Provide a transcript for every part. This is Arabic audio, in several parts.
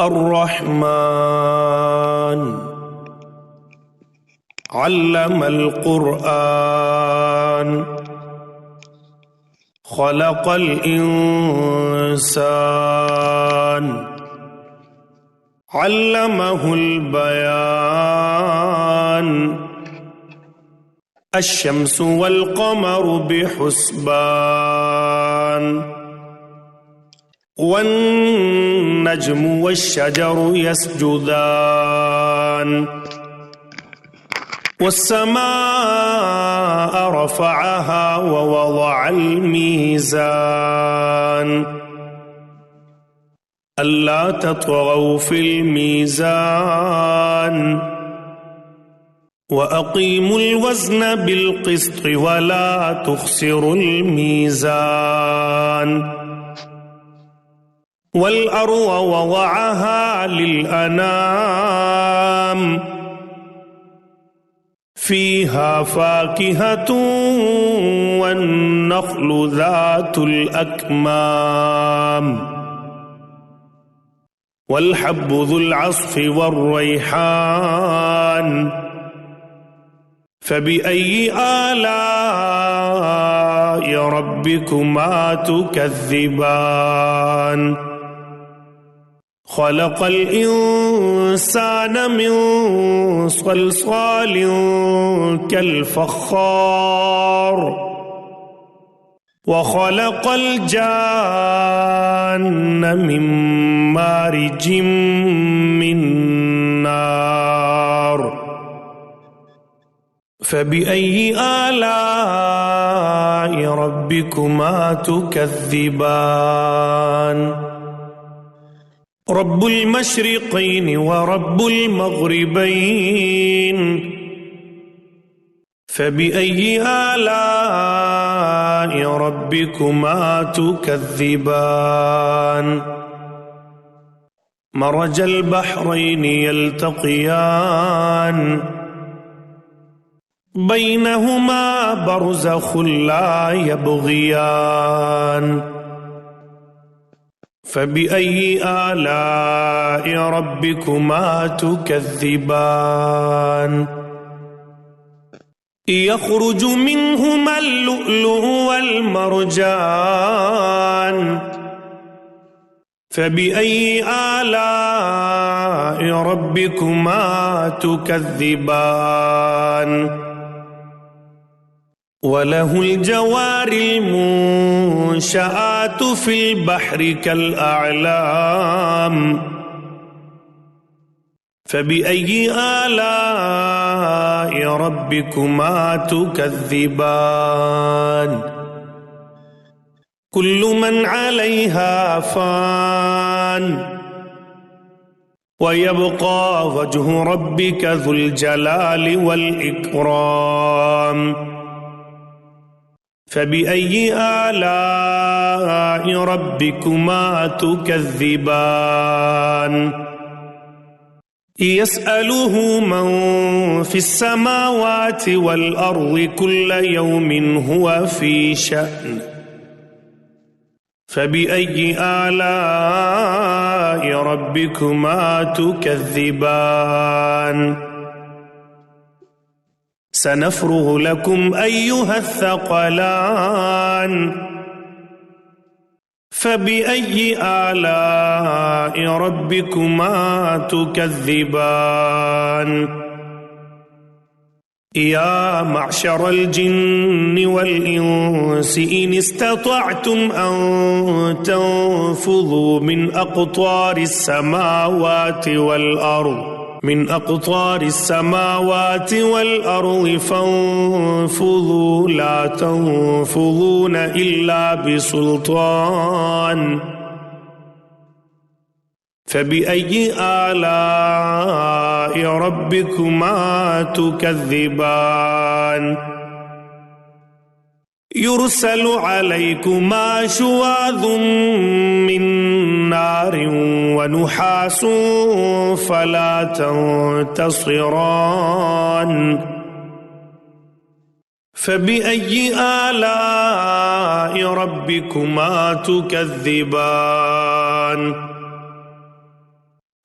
الرحمن علم القرآن خلق الإنسان علمه البيان الشمس والقمر بحسبان والنجم والشجر يسجدان والسماء رفعها ووضع الميزان ألا تطغوا في الميزان وأقيموا الوزن بالقسط ولا تخسروا الميزان والأرض وضعها للأنام فيها فاكهة والنخل ذات الأكمام والحب ذو العصف والريحان فبأي آلاء ربكما تكذبان خلق الإنسان من صلصال كالفخار وخلق الجان من مارج من نار فبأي آلاء ربكما تكذبان رب المشرقين ورب المغربين فبأي آلاء ربكما تكذبان مرج البحرين يلتقيان بينهما برزخ لا يبغيان فبأي آلاء ربكما تكذبان يخرج منهما اللؤلؤ والمرجان فبأي آلاء ربكما تكذبان وله الجوار المنشآت في البحر كالأعلام فبأي آلاء ربكما تكذبان كل من عليها فان ويبقى وجه ربك ذو الجلال والإكرام فبأي آلاء ربكما تكذبان يسأله من في السماوات والأرض كل يوم هو في شأن فبأي آلاء ربكما تكذبان سنفرغ لكم أيها الثقلان فبأي آلاء ربكما تكذبان يا معشر الجن والإنس إن استطعتم أن تنفذوا من أقطار السماوات والأرض فانفذوا لا تنفذون إلا بسلطان فبأي آلاء ربكما تكذبان يرسل عليكما شواظ من نار ونحاس فلا تنتصران فبأي آلاء ربكما تكذبان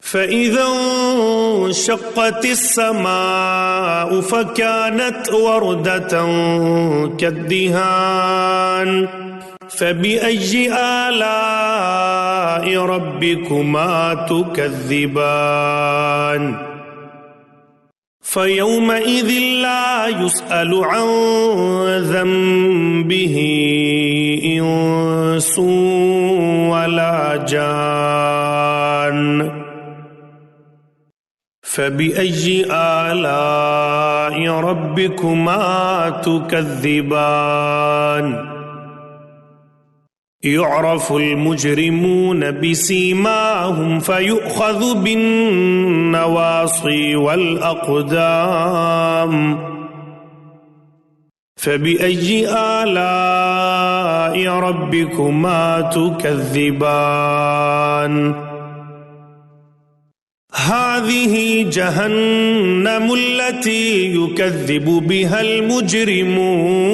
فإذا انشقت السماء فكانت وردة كالدهان فبأي آلاء ربكما تكذبان فيومئذ لا يسأل عن ذنبه إنس ولا جان فبأي آلاء ربكما تكذبان يعرف المجرمون بسيماهم فيؤخذ بالنواصي والأقدام فبأي آلاء ربكما تكذبان هذه جهنم التي يكذب بها المجرمون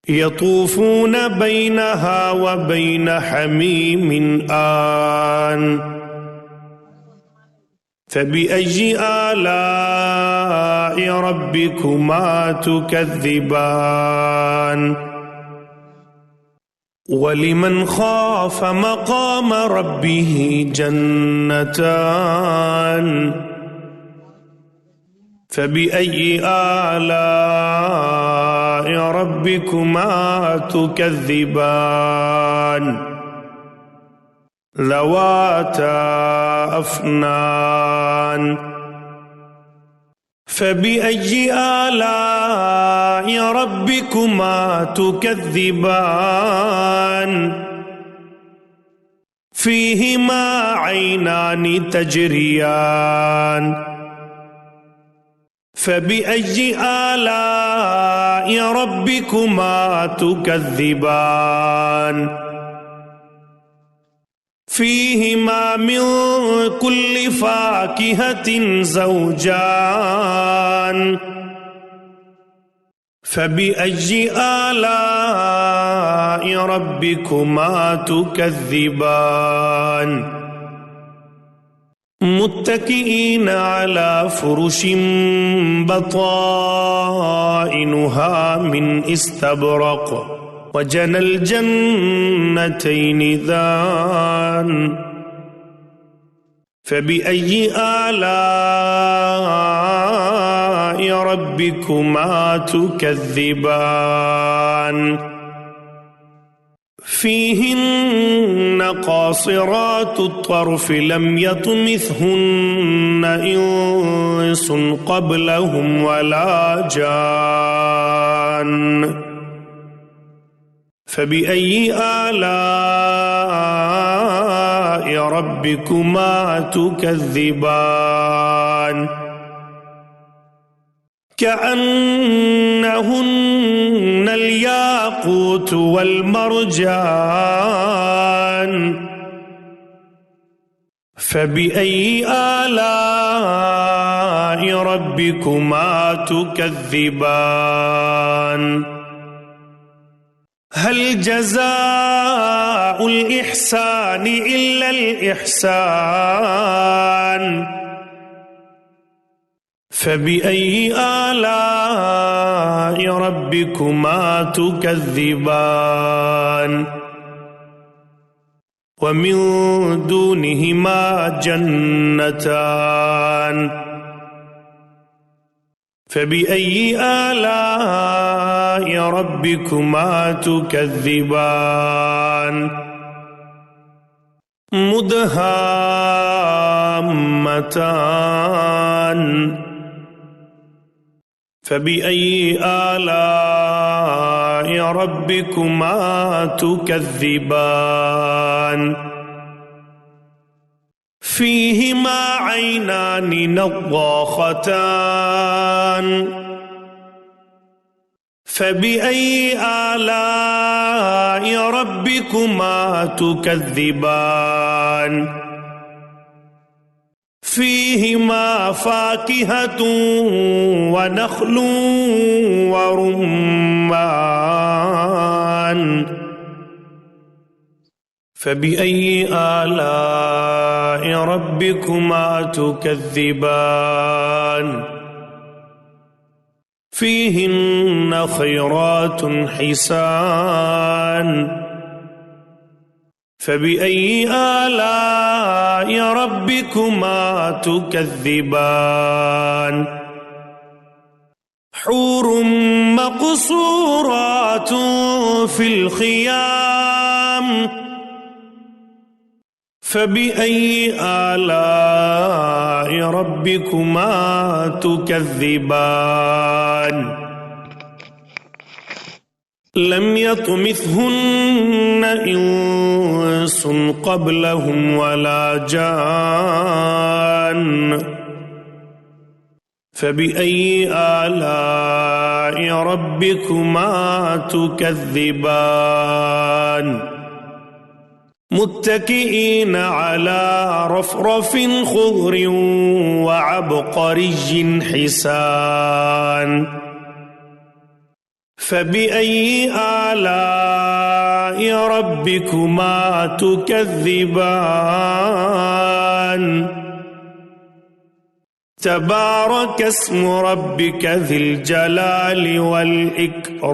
يطوفون بينها وبين حميم آن فبأي آلاء ربكما تكذبان ولمن خاف مقام ربه جنتان فبأي آلاء ربكما تكذبان ذواتا أفنان فبأي آلاء ربكما تكذبان فيهما عينان تجريان فبأي آلاء ربكما تكذبان فيهما من كل فاكهة زوجان فبأي آلاء ربكما تكذبان متكئين على فرش بطائنها من استبرق وجنى الجنتين دان فبأي آلاء ربكما تكذبان فيهن قاصرات الطرف لم يطمثهن إنس قبلهم ولا جان فبأي آلاء ربكما تكذبان كأنهن الياقوت والمرجان فبأي آلاء ربكما تكذبان هل جزاء الإحسان إلا الإحسان فبأي آلاء ربكما تكذبان ومن دونهما جنتان فبأي آلاء ربكما تكذبان مدهامتان فبأي آلاء ربكما تكذبان فيهما عينان نضاختان فبأي آلاء ربكما تكذبان فيهما فاكهة ونخل ورمان فبأي آلاء ربكما تكذبان فيهن خيرات حسان فبأي آلاء ربكما تكذبان حور مقصورات في الخيام فبأي آلاء ربكما تكذبان لم يطمثهن إنس قبلهم ولا جان فبأي آلاء ربكما تكذبان متكئين على رفرف خضر وعبقري حسان فبأي آلاء ربكما تكذبان تبارك اسم ربك ذي الجلال والإكرام